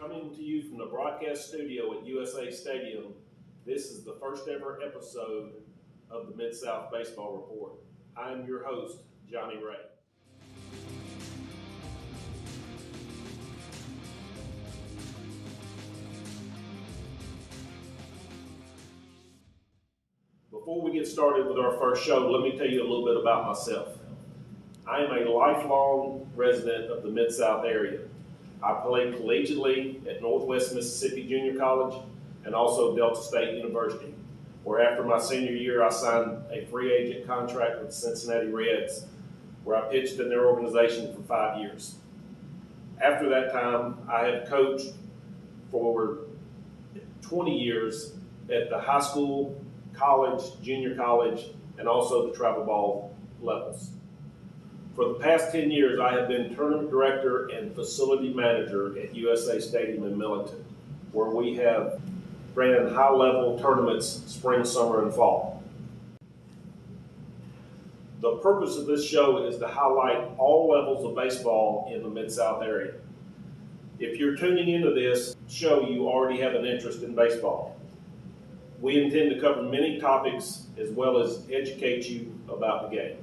Coming to you from the broadcast studio at USA Stadium, this is the first ever episode of the Mid-South Baseball Report. I am your host, Johnny Ray. Before we get started with our first show, let me tell you a little bit about myself. I am a lifelong resident of the Mid-South area. I played collegiately at Northwest Mississippi Junior College and also Delta State University, where after my senior year I signed a free agent contract with the Cincinnati Reds, where I pitched in their organization for 5 years. After that time, I have coached for 20 years at the high school, college, junior college, and also the travel ball levels. For the past 10 years, I have been tournament director and facility manager at USA Stadium in Millington, where we have ran high-level tournaments spring, summer, and fall. The purpose of this show is to highlight all levels of baseball in the Mid-South area. If you're tuning into this show, you already have an interest in baseball. We intend to cover many topics as well as educate you about the game.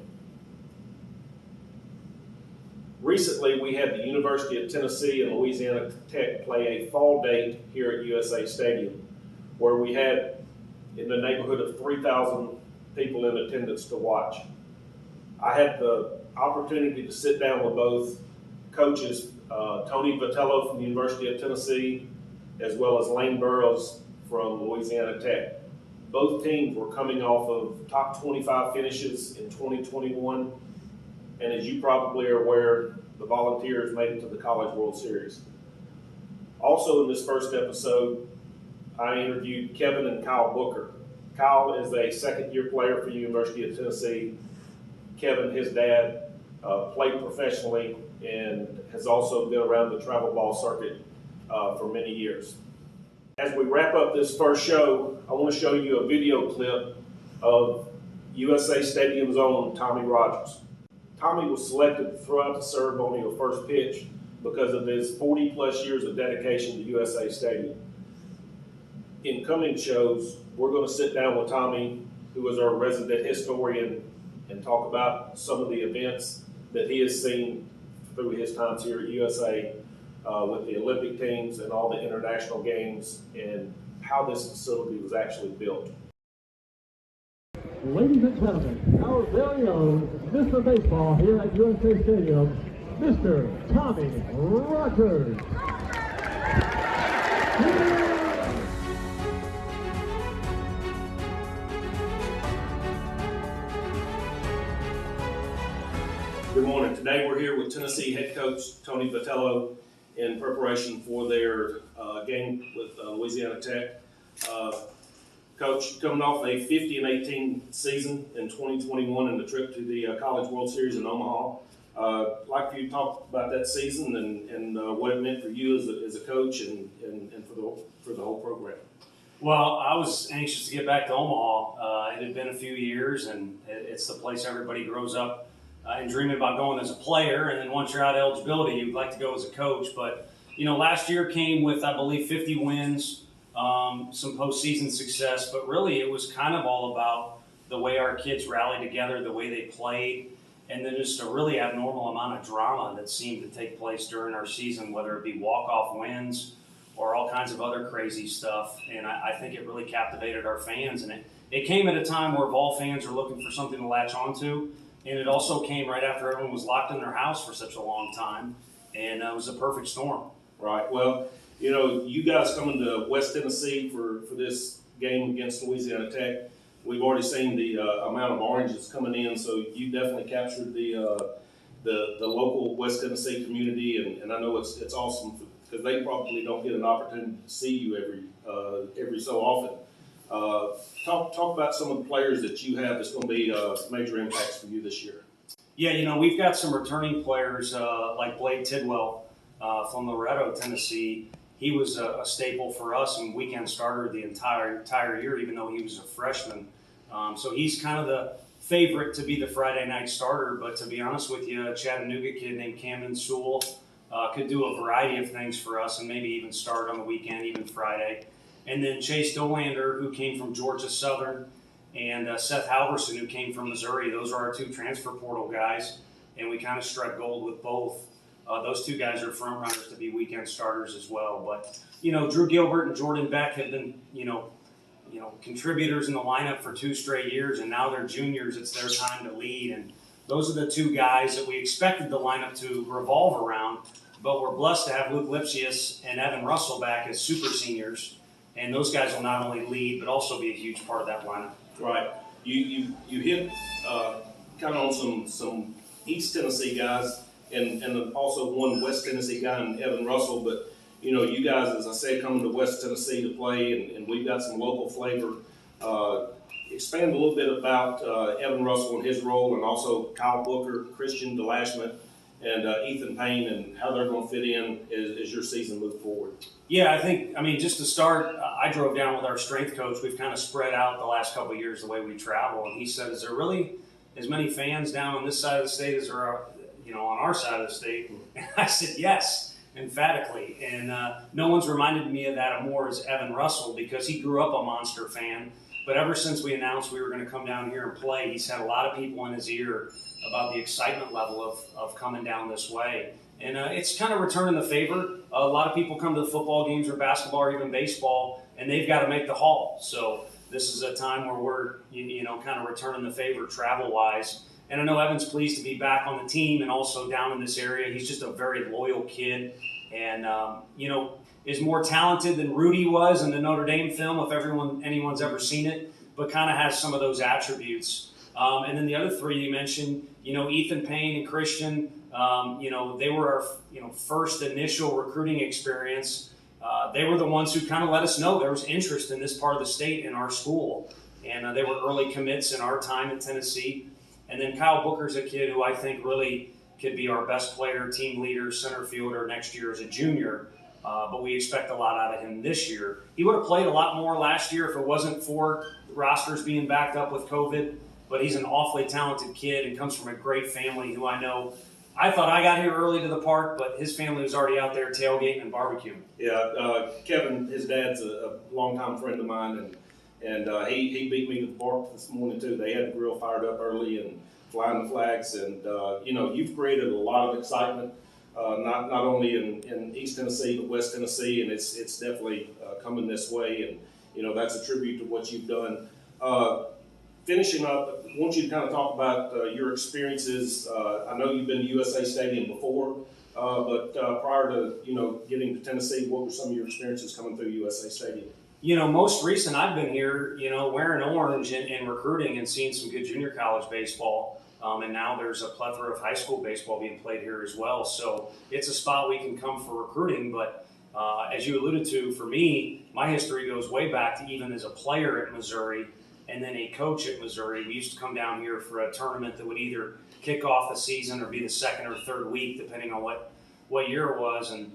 Recently, we had the University of Tennessee and Louisiana Tech play a fall date here at USA Stadium, where we had in the neighborhood of 3,000 people in attendance to watch. I had the opportunity to sit down with both coaches, Tony Vitello from the University of Tennessee, as well as Lane Burroughs from Louisiana Tech. Both teams were coming off of top 25 finishes in 2021. And as you probably are aware, the Volunteers made it to the College World Series. Also in this first episode, I interviewed Kevin and Kyle Booker. Kyle is a second-year player for the University of Tennessee. Kevin, his dad, played professionally and has also been around the travel ball circuit for many years. As we wrap up this first show, I want to show you a video clip of USA Stadium's own Tommy Rogers. Tommy was selected to throw out the ceremonial first pitch because of his 40-plus years of dedication to USA Stadium. In coming shows, we're going to sit down with Tommy, who is our resident historian, and talk about some of the events that he has seen through his times here at USA with the Olympic teams and all the international games and how this facility was actually built. Ladies and gentlemen, our very own Mr. Baseball here at USA Stadium, Mr. Tommy Rogers. Good morning. Today we're here with Tennessee head coach Tony Vitello in preparation for their game with Louisiana Tech. Coach, coming off a 50-18 season in 2021 and the trip to the College World Series in Omaha, I'd like for you to talk about that season and what it meant for you as a coach and for the whole program. Well, I was anxious to get back to Omaha. It had been a few years, and it's the place everybody grows up and dreaming about going as a player. And then once you're out of eligibility, you'd like to go as a coach. But, last year came with, I believe, 50 wins. Some postseason success, but really it was kind of all about the way our kids rallied together, the way they played, and then just a really abnormal amount of drama that seemed to take place during our season, whether it be walk-off wins or all kinds of other crazy stuff. And I think it really captivated our fans, and it came at a time where Vol fans were looking for something to latch onto, and it also came right after everyone was locked in their house for such a long time, and it was a perfect storm. Right. Well, you guys coming to West Tennessee for this game against Louisiana Tech, we've already seen the amount of oranges coming in, so you definitely captured the local West Tennessee community, and I know it's awesome because they probably don't get an opportunity to see you every so often. Talk about some of the players that you have that's going to be major impacts for you this year. Yeah, we've got some returning players like Blake Tidwell from Loretto, Tennessee. He was a staple for us and weekend starter the entire year, even though he was a freshman. So he's kind of the favorite to be the Friday night starter. But to be honest with you, a Chattanooga kid named Camden Sewell could do a variety of things for us and maybe even start on the weekend, even Friday. And then Chase Dolander, who came from Georgia Southern, and Seth Halverson, who came from Missouri. Those are our two transfer portal guys, and we kind of struck gold with both. Those two guys are front runners to be weekend starters as well. But, Drew Gilbert and Jordan Beck have been, contributors in the lineup for 2 straight years, and now they're juniors. It's their time to lead. And those are the two guys that we expected the lineup to revolve around, but we're blessed to have Luke Lipsius and Evan Russell back as super seniors. And those guys will not only lead, but also be a huge part of that lineup. Right. You hit kind of on some East Tennessee guys and also one West Tennessee guy in Evan Russell. But, you guys, as I said, coming to West Tennessee to play, and we've got some local flavor. Expand a little bit about Evan Russell and his role, and also Kyle Booker, Christian DeLashman, and Ethan Payne, and how they're going to fit in as your season moves forward. Yeah, just to start, I drove down with our strength coach. We've kind of spread out the last couple of years the way we travel, and he said, "Is there really as many fans down on this side of the state as there are, on our side of the state?" And I said, "Yes," emphatically. And no one's reminded me of that more as Evan Russell, because he grew up a Monster fan. But ever since we announced we were going to come down here and play, he's had a lot of people in his ear about the excitement level of coming down this way. And it's kind of returning the favor. A lot of people come to the football games or basketball or even baseball, and they've got to make the haul. So this is a time where we're, kind of returning the favor travel-wise. And I know Evan's pleased to be back on the team and also down in this area. He's just a very loyal kid, and is more talented than Rudy was in the Notre Dame film, if anyone's ever seen it, but kind of has some of those attributes. And then the other three you mentioned, Ethan Payne and Christian, they were our first initial recruiting experience. They were the ones who kind of let us know there was interest in this part of the state in our school. And they were early commits in our time in Tennessee. And then Kyle Booker's a kid who I think really could be our best player, team leader, center fielder next year as a junior. But we expect a lot out of him this year. He would have played a lot more last year if it wasn't for rosters being backed up with COVID. But he's an awfully talented kid and comes from a great family who I know. I thought I got here early to the park, but his family was already out there tailgating and barbecuing. Yeah, Kevin, his dad's a longtime friend of mine, and he beat me to the park this morning too. They had the grill fired up early and flying the flags, and you've created a lot of excitement. Not only in East Tennessee, but West Tennessee, and it's definitely coming this way, and that's a tribute to what you've done. Finishing up, I want you to kind of talk about your experiences. I know you've been to USA Stadium before, but prior to getting to Tennessee, what were some of your experiences coming through USA Stadium? Most recent, I've been here, wearing orange and recruiting and seeing some good junior college baseball. And now there's a plethora of high school baseball being played here as well. So it's a spot we can come for recruiting. But as you alluded to, for me, my history goes way back to even as a player at Missouri and then a coach at Missouri. We used to come down here for a tournament that would either kick off the season or be the second or third week, depending on what year it was. And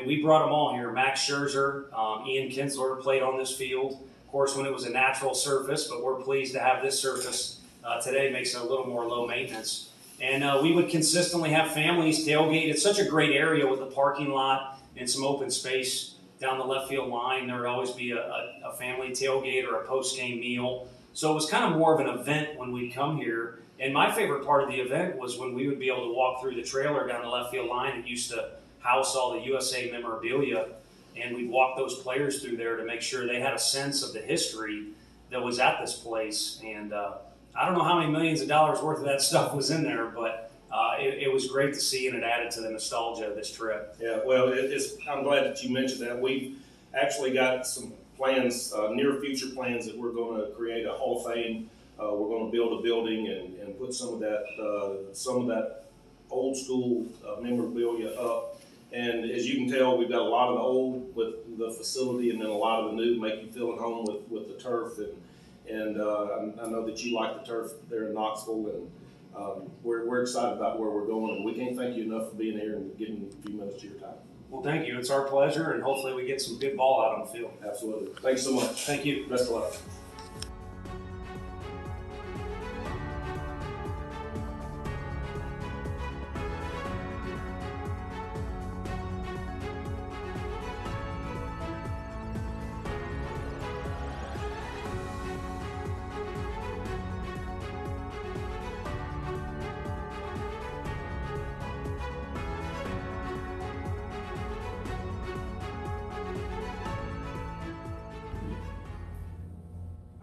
we brought them all here. Max Scherzer, Ian Kinsler played on this field. Of course, when it was a natural surface, but we're pleased to have this surface today. Makes it a little more low maintenance. And we would consistently have families tailgate. It's such a great area with a parking lot and some open space down the left field line. There would always be a family tailgate or a post-game meal. So it was kind of more of an event when we'd come here. And my favorite part of the event was when we would be able to walk through the trailer down the left field line. It used to house all the USA memorabilia, and we'd walk those players through there to make sure they had a sense of the history that was at this place. And I don't know how many millions of dollars worth of that stuff was in there, but it was great to see, and it added to the nostalgia of this trip. Yeah, well, I'm glad that you mentioned that. We've actually got some plans, near future plans, that we're going to create a Hall of Fame. We're going to build a building and put some of that old school memorabilia up. And as you can tell, we've got a lot of the old with the facility, and then a lot of the new, make you feel at home with the turf. And I know that you like the turf there in Knoxville, and we're excited about where we're going. And we can't thank you enough for being here and giving a few minutes of your time. Well, thank you. It's our pleasure, and hopefully we get some good ball out on the field. Absolutely. Thanks so much. Thank you. Best of luck.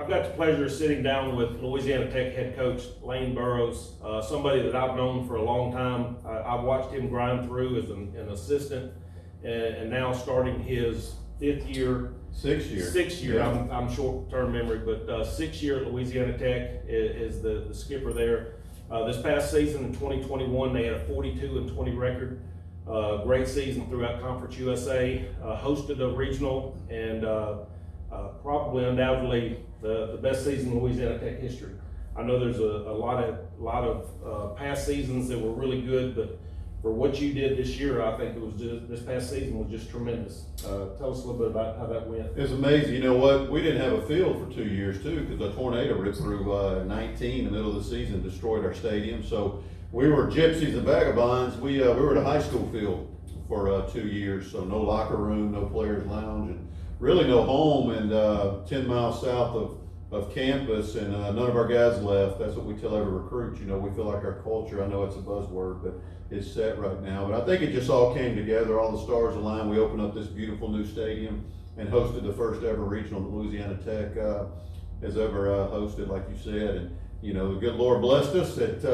got the pleasure of sitting down with Louisiana Tech head coach Lane Burroughs, somebody that I've known for a long time. I've watched him grind through as an assistant, and now starting his sixth year. Yeah. I'm short-term memory, but 6th year at Louisiana Tech is the skipper there. This past season in 2021, they had a 42-20 record. Great season throughout Conference USA. Hosted a regional and probably undoubtedly the best season in Louisiana Tech history. I know there's a lot of past seasons that were really good, but for what you did this year, I think it was this past season was just tremendous. Tell us a little bit about how that went. It's amazing. You know what? We didn't have a field for 2 years too, because a tornado ripped through 19 in the middle of the season, destroyed our stadium. So we were gypsies and vagabonds. We were at a high school field for 2 years. So no locker room, no players lounge, and really no home. And 10 miles south of campus, and none of our guys left. That's what we tell every recruit. You know, we feel like our culture, I know it's a buzzword, but it's set right now. But I think it just all came together. All the stars aligned. We opened up this beautiful new stadium and hosted the first ever regional that Louisiana Tech has ever hosted, like you said. And you know, the good Lord blessed us. It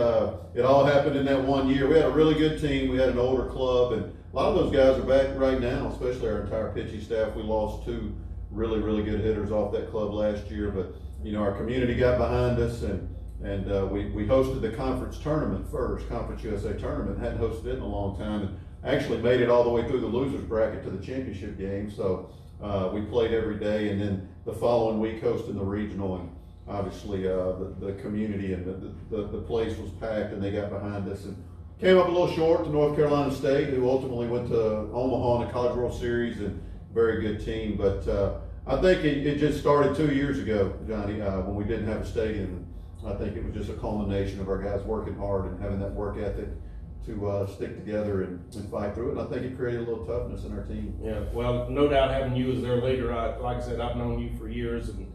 all happened in that 1 year. We had a really good team. We had an older club, and a lot of those guys are back right now, especially our entire pitching staff. We lost 2 really, really good hitters off that club last year, but you know, our community got behind us, and we hosted the conference tournament first, Conference USA tournament. Hadn't hosted it in a long time, and actually made it all the way through the losers bracket to the championship game. So we played every day, and then the following week hosting the regional, and obviously the community and the place was packed, and they got behind us, and came up a little short to North Carolina State, who ultimately went to Omaha in the College World Series, and very good team. But I think it just started 2 years ago, Johnny, when we didn't have a stadium. I think it was just a culmination of our guys working hard and having that work ethic to stick together and fight through it. And I think it created a little toughness in our team. Yeah, well, no doubt having you as their leader. Like I said, I've known you for years and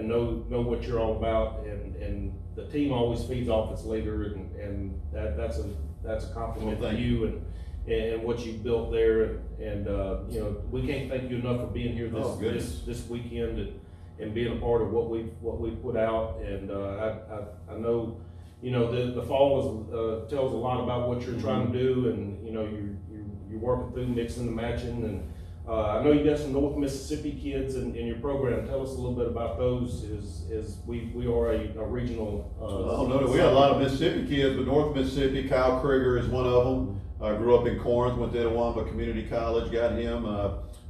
know what you're all about. And the team always feeds off its leader, and that's a compliment to you and what you've built there. And you know, we can't thank you enough for being here this weekend and being a part of what we put out. And I know, you know, the fall tells a lot about what you're trying to do, and you know, you're working through mixing and matching. And I know you got some North Mississippi kids in your program. Tell us a little bit about those. As we are a regional. We got a lot of Mississippi kids, but North Mississippi, Kyle Krieger is one of them. Grew up in Corinth, went to Itawamba Community College, got him.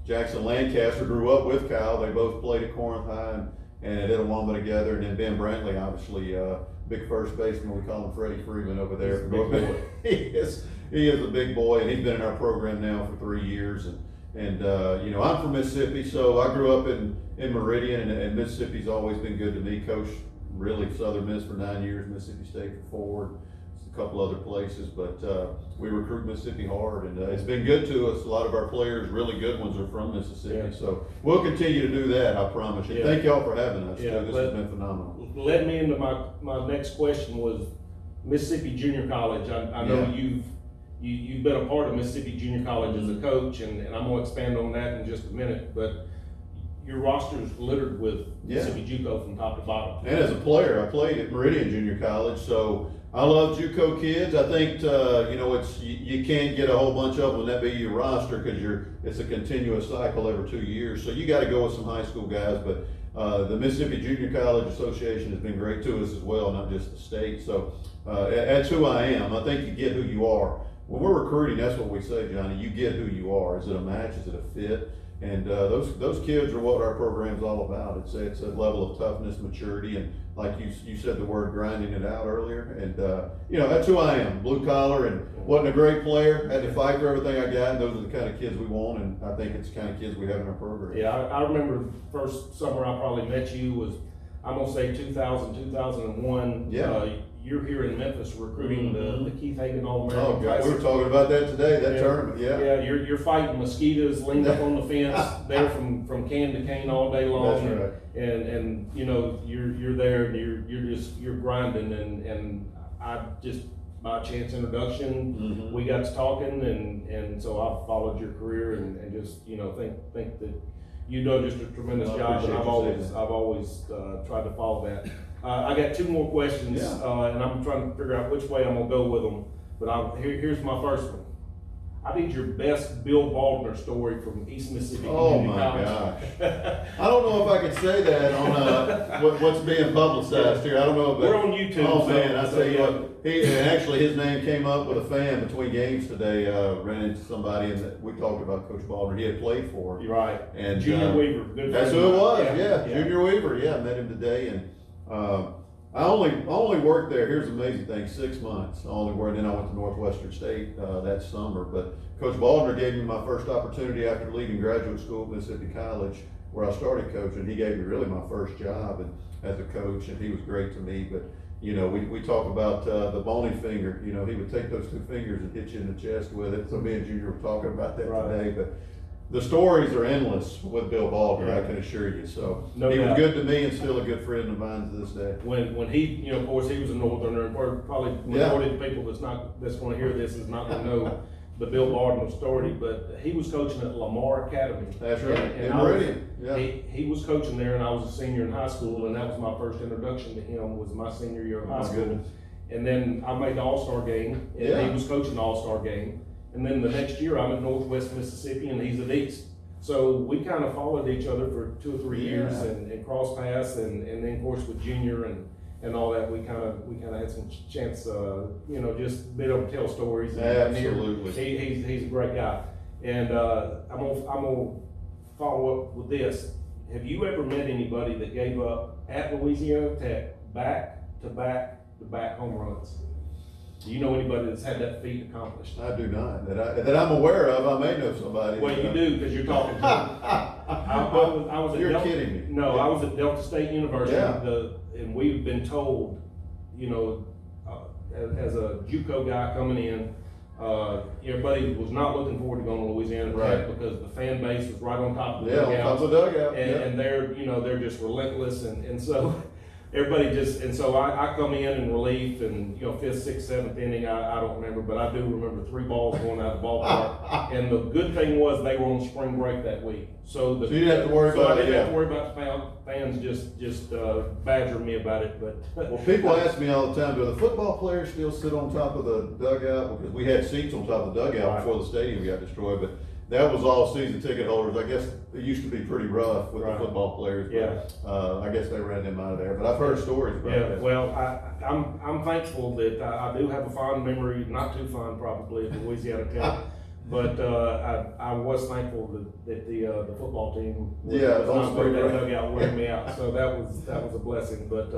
Jackson Lancaster grew up with Kyle. They both played at Corinth High and at Itawamba together. And then Ben Brantley, obviously, big first baseman. We call him Freddie Freeman over there. He's a big boy. he is a big boy, and he's been in our program now for 3 years. And you know, I'm from Mississippi, so I grew up in Meridian, and Mississippi's always been good to me. Coached really Southern Miss for 9 years, Mississippi State for 4. A couple other places, but we recruit Mississippi hard, and it's been good to us. A lot of our players, really good ones, are from Mississippi, Yeah. So we'll continue to do that, I promise you. Yeah. Thank y'all for having us. Yeah, This has been phenomenal. Led me into my next question was Mississippi Junior College. I know you've been a part of Mississippi Junior College as a coach, and I'm going to expand on that in just a minute, but your roster is littered with Mississippi JUCO from top to bottom. And as a player, I played at Meridian Junior College, so I love JUCO kids. I think you know, you can't get a whole bunch of them and that be your roster, because it's a continuous cycle every 2 years. So you got to go with some high school guys. But the Mississippi Junior College Association has been great to us as well, not just the state. So that's who I am. I think you get who you are. When we're recruiting, that's what we say, Johnny. You get who you are. Is it a match? Is it a fit? And those kids are what our program's all about. It's a level of toughness, maturity, and like you said the word grinding it out earlier. And you know, that's who I am, blue collar, and wasn't a great player, had to fight for everything I got. And those are the kind of kids we want, and I think it's the kind of kids we have in our program. Yeah, I remember the first summer I probably met you was, I'm gonna say 2000, 2001. Yeah. You're here in Memphis recruiting the Keith Hagan All-American. Oh God, we were talking about that today, that tournament, yeah. Yeah, you're fighting mosquitoes leaned up on the fence. They're from can to cane all day long. That's right. And you know, you're there and you're grinding, and I just, by chance introduction, we got to talking, and so I followed your career and just, you know, think that you've done just a tremendous Well, I job, and appreciate I've you always tried to follow that. I got two more questions, Yeah. and I'm trying to figure out which way I'm gonna go with them. But here's my first one. I need your best Bill Baldner story from East Mississippi Oh Community my College. gosh. I don't know if I could say that on what's being publicized here. I don't know, but We're on YouTube. oh so- man, I so, tell you what, and actually his name came up with a fan between games today. Ran into somebody and we talked about Coach Baldner. He had played for him. You're right. And Junior Weaver, good That's friend who of it was. mine. Yeah, Junior Weaver. Yeah, I met him today, and I only worked there. Here's the amazing thing: 6 months. I only worked. Then I went to Northwestern State that summer. But Coach Baldner gave me my first opportunity after leaving graduate school at Mississippi College, where I started coaching. He gave me really my first job and as a coach, and he was great to me. But you know, we talk about the bony finger. You know, he would take those two fingers and hit you in the chest with it. So me and Junior were talking about that Right. today. But the stories are endless with Bill Baldner, Yeah. I can assure you. So No he doubt. was good to me and still a good friend of mine to this day. When he, you know, of course, he was a Northerner, and probably Yeah. majority of the people that's gonna hear this is not gonna know the Bill Baldwin story, but he was coaching at Lamar Academy. That's right, And in I was- Meridian, yeah. He was coaching there, and I was a senior in high school, and that was my first introduction to him, was my senior year of Oh, high my school. goodness. And then I made the All-Star game, and Yeah. he was coaching the All-Star game. And then the next year, I'm at Northwest Mississippi, and he's at East. So we kind of followed each other for 2 or 3 years Yeah. and cross paths, and then of course with Junior and all that, we kind of had some chance, you know, just been able to tell stories. And Absolutely. he's a great guy. And I'm gonna follow up with this. Have you ever met anybody that gave up at Louisiana Tech back-to-back home runs? Do you know anybody that's had that feat accomplished? I do not, that I'm aware of. I may know somebody. Well, you do, because you're talking to them. I was at You're Delta, kidding me. No, I was at Delta State University, Yeah. and we've been told, you know, as a JUCO guy coming in, everybody was not looking forward to going to Louisiana Tech Right. because the fan base was right on top of the Yeah, on dugout. top of the dugout, And, yeah. and they're, you know, they're just relentless, and so everybody just, and so I come in relief, and, you know, 5th, 6th, 7th inning, I don't remember, but I do remember 3 balls going out of the ballpark. And the good thing was they were on spring break that week, so So you didn't have to worry about I it, didn't have yeah. to worry about the fans just badgering me about it, but. Well, people ask me all the time, do the football players still sit on top of the dugout? Because we had seats on top of the dugout Right. before the stadium got destroyed, but that was all season ticket holders. I guess it used to be pretty rough with Right. the football players, Yeah. but I guess they ran them out of there. But I've heard stories about Yeah, that. well, I'm thankful that I do have a fond memory, not too fond probably, of Louisiana Tech. But I was thankful that the football team was Yeah, was on not putting that spring break. dugout wearing me out. So that was a blessing. But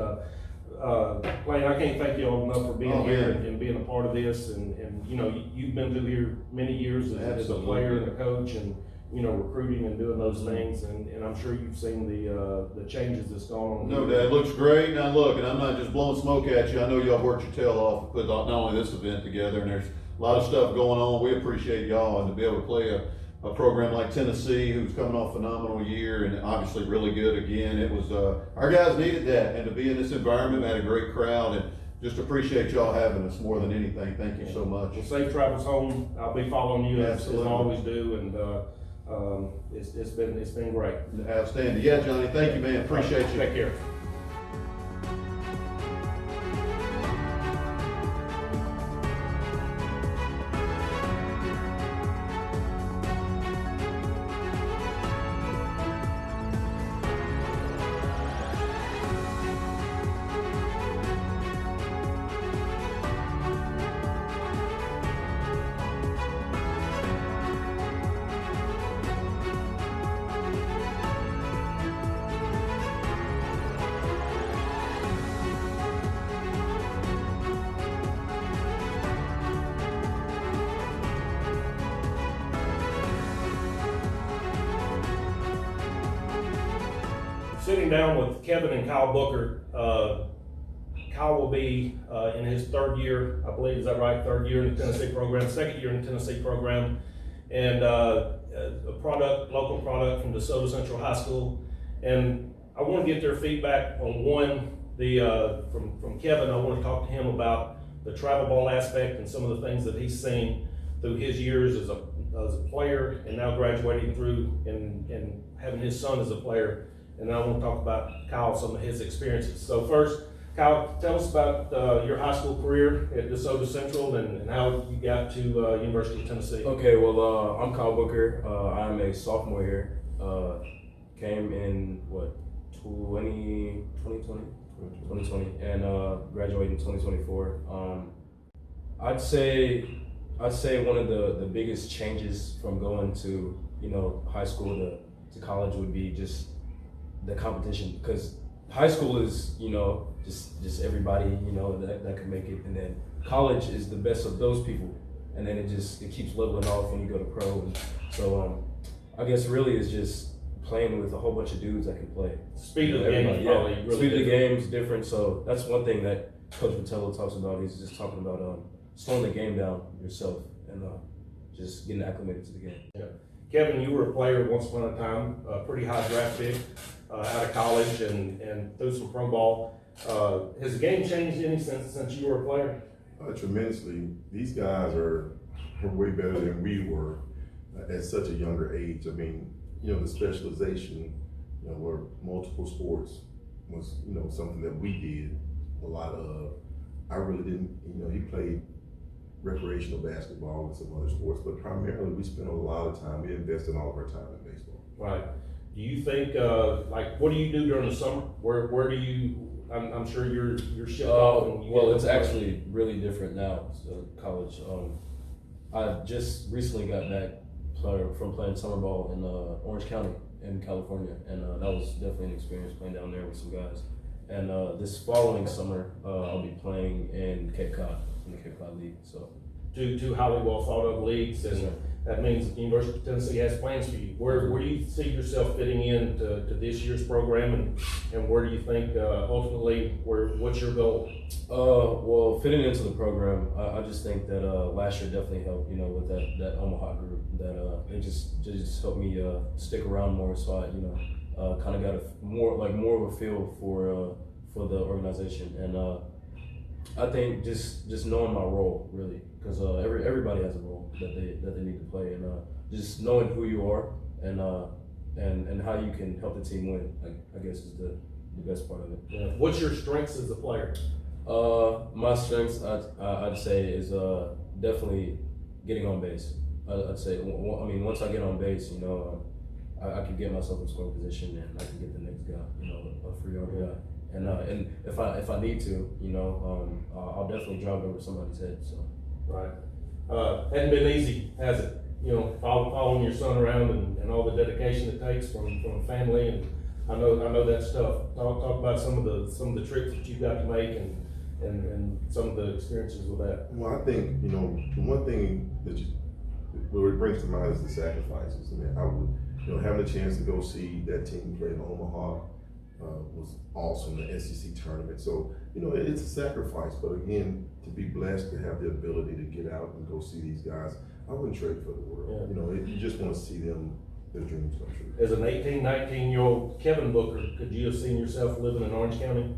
Lane, I can't thank you all enough for being Oh, here man. and being a part of this. And you know, you've been through here many years as a Absolutely. player and a coach, and you know, recruiting and doing those things. And I'm sure you've seen the changes that's gone on. No, Dad, it looks great. Now look, and I'm not just blowing smoke at you. I know y'all worked your tail off to put not only this event together, and there's a lot of stuff going on. We appreciate y'all, and to be able to play a program like Tennessee, who's coming off a phenomenal year and obviously really good again. It was our guys needed that, and to be in this environment, we had a great crowd, and just appreciate y'all having us more than anything. Thank you so much. Well, safe travels home. I'll be following you as I Absolutely. always do, and it's been great. Outstanding. Yeah, Johnny, thank you, man. Appreciate you. Take care. Sitting down with Kevin and Kyle Booker. Kyle will be in his 3rd year, I believe, is that right? 3rd year in the Tennessee program, 2nd year in the Tennessee program, and a local product from DeSoto Central High School. And I want to get their feedback on from Kevin. I want to talk to him about the travel ball aspect and some of the things that he's seen through his years as a as a player and now graduating through and having his son as a player. And I want to talk about Kyle, some of his experiences. So first, Kyle, tell us about your high school career at DeSoto Central and how you got to University of Tennessee. Okay, well, I'm Kyle Booker. I'm a sophomore here. Came in, 2020, and graduated in 2024. I'd say one of the biggest changes from going to, high school to college would be just the competition, because high school is, just everybody, that can make it, and then college is the best of those people, and then it keeps leveling off when you go to pro. And so I guess really it's just playing with a whole bunch of dudes that can play. Speed of the game is probably really speed of the different. game is different. So that's one thing that Coach Vitello talks about. He's just talking about slowing the game down yourself and just getting acclimated to the game. Yeah. Kevin, you were a player once upon a time, a pretty high draft pick out of college and threw some pro ball. Has the game changed any since you were a player? Tremendously. These guys are way better than we were at such a younger age. I mean, the specialization, where multiple sports was, something that we did a lot of. I really didn't, he played recreational basketball and some other sports, but primarily we spent a lot of time, we invested all of our time in baseball. Right. Do you think, what do you do during the summer? Where do you, I'm sure you're shipped off. Well, it's actually really different now, so college. I just recently got back from playing summer ball in Orange County in California, and that was definitely an experience playing down there with some guys. And this following summer, I'll be playing in Cape Cod, in the Cape Cod League. So two highly well thought of leagues, and Sure. that means the University of Tennessee has plans for you. Where do you see yourself fitting in to this year's program, and where do you think ultimately, what's your goal? Well, fitting into the program, I just think that last year definitely helped, with that Omaha group, that it just helped me stick around more, so I, kind of got more of a feel for the organization, and I think just knowing my role really, because everybody has a role that they need to play, and just knowing who you are and how you can help the team win, I guess is the best part of it. Yeah. What's your strengths as a player? My strengths, I'd say, is definitely getting on base. I'd say, once I get on base, I can get myself in scoring position, and I can get the next guy, a free yard guy. And if I need to, I'll definitely drive over somebody's head. So. Right. Hadn't been easy, has it? Following your son around and all the dedication it takes from a family, and I know that's tough. Talk about some of the trips that you got to make and some of the experiences with that. Well, I think, the one thing that what it brings to mind is the sacrifices. I mean, I would, having a chance to go see that team play in Omaha was awesome, the SEC tournament. So, it's a sacrifice, but again, to be blessed to have the ability to get out and go see these guys, I wouldn't trade for the world. Yeah. You just want to see their dreams come true. As an 18, 19-year-old Kevin Booker, could you have seen yourself living in Orange County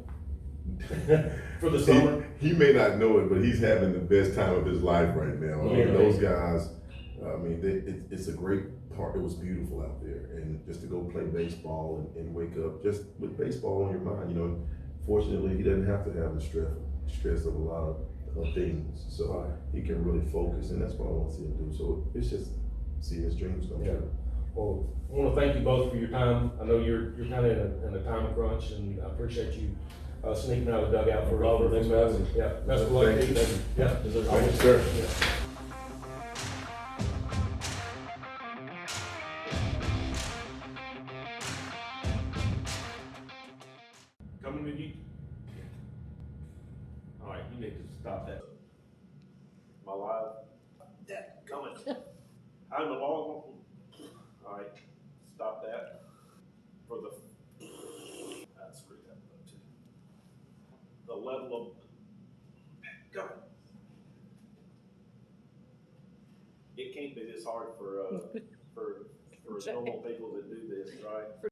for the summer? He may not know it, but he's having the best time of his life right now. I mean, those guys, it's a great part. It was beautiful out there, and just to go play baseball and wake up just with baseball on your mind. Fortunately, he doesn't have to have the stress of a lot of things, so he can really focus, and that's what I want to see him do. So it's just seeing his dreams come true. Well, I want to thank you both for your time. I know you're kind of in a time crunch, and I appreciate you sneaking out of the dugout for Robert, thanks for having me. Yeah, best of luck. Thank you. Yeah, Yes, sir. Yeah. Coming with you. All right, you need to stop that. Am I live? That coming. I'm the law. All right, stop that. For the screw that up too. The level of go. It can't be this hard for normal people that do this, right? For